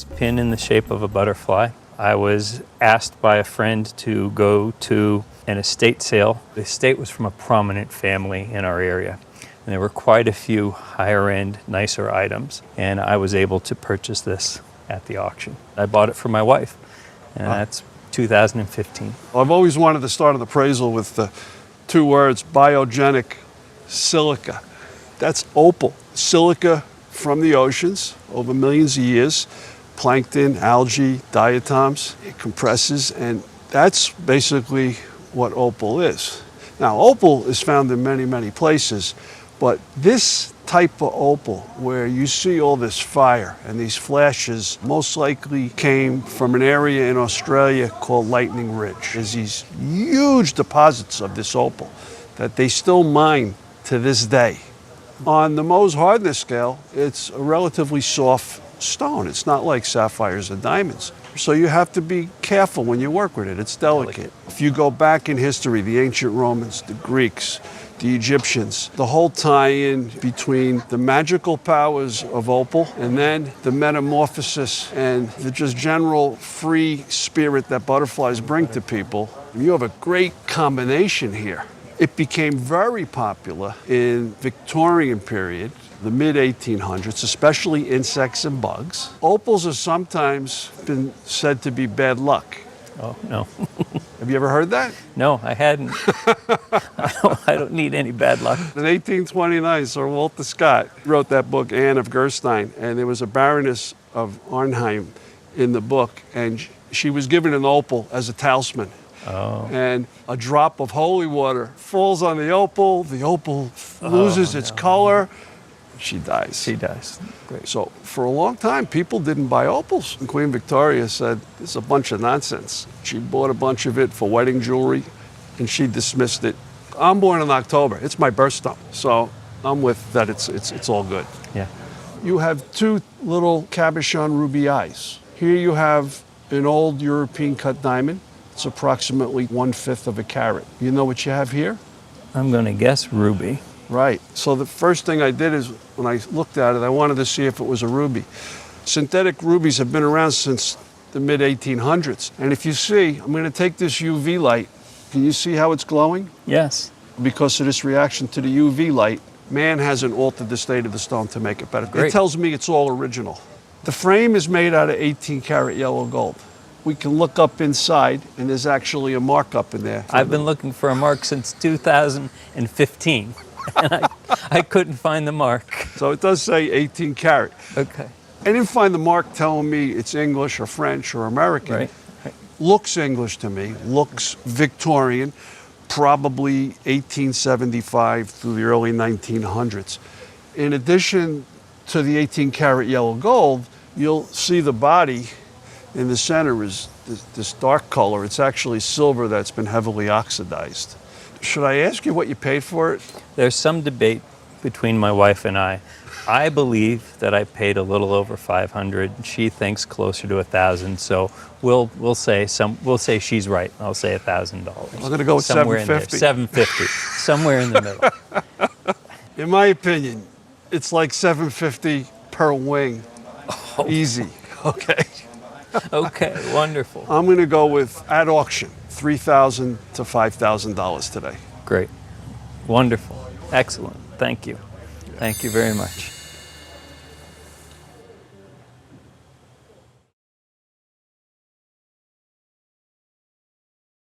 this pin in the shape of a butterfly. I was asked by a friend to go to an estate sale. The estate was from a prominent family in our area, and there were quite a few higher-end, nicer items, and I was able to purchase this at the auction. I bought it for my wife, and that's 2015. Well, I've always wanted to start an appraisal with the two words, biogenic silica. That's opal. Silica from the oceans over millions of years, plankton, algae, diatoms. It compresses, and that's basically what opal is. Now, opal is found in many, many places, but this type of opal, where you see all this fire and these flashes, most likely came from an area in Australia called Lightning Ridge. There's these huge deposits of this opal that they still mine to this day. On the Mohs hardness scale, it's a relatively soft stone. It's not like sapphires or diamonds. So you have to be careful when you work with it. It's delicate. If you go back in history, the ancient Romans, the Greeks, the Egyptians, the whole tie-in between the magical powers of opal and then the metamorphosis and the just general free spirit that butterflies bring to people, you have a great combination here. It became very popular in Victorian period, the mid-1800s, especially insects and bugs. Opals have sometimes been said to be bad luck. Oh, no. Have you ever heard that? No, I hadn't. I don't need any bad luck. In 1829, Sir Walter Scott wrote that book, Anne of Gerstein, and there was a Baroness of Arnheim in the book, and she was given an opal as a talisman. Oh. And a drop of holy water falls on the opal loses its color, she dies. She dies. Great. So for a long time, people didn't buy opals. And Queen Victoria said, this is a bunch of nonsense. She bought a bunch of it for wedding jewelry, and she dismissed it. I'm born in October. It's my birthstone. So I'm with that it's all good. Yeah. You have two little cabochon ruby eyes. Here you have an old European cut diamond. It's approximately 1/5 of a carat. You know what you have here? I'm going to guess ruby. Right. So the first thing I did is, when I looked at it, I wanted to see if it was a ruby. Synthetic rubies have been around since the mid-1800s. And if you see, I'm going to take this UV light. Can you see how it's glowing? Yes. Because of this reaction to the UV light, man hasn't altered the state of the stone to make it better. Great. It tells me it's all original. The frame is made out of 18-karat yellow gold. We can look up inside, and there's actually a mark up in there. I've been looking for a mark since 2015, and I couldn't find the mark. So it does say 18 karat. Okay. I didn't find the mark telling me it's English or French or American. Right. Looks English to me, looks Victorian, probably 1875 through the early 1900s. In addition to the 18-karat yellow gold, you'll see the body in the center is this dark color. It's actually silver that's been heavily oxidized. Should I ask you what you paid for it? There's some debate between my wife and I. I believe that I paid a little over $500. She thinks closer to $1,000. So we'll say she's right. I'll say $1,000. I'm going to go with $750. $750. Somewhere in the middle. In my opinion, it's like $750 per wing. Oh. Easy. Okay. Okay, wonderful. I'm going to go with, at auction, $3,000 to $5,000 today. Great. Wonderful. Excellent. Thank you. Thank you very much.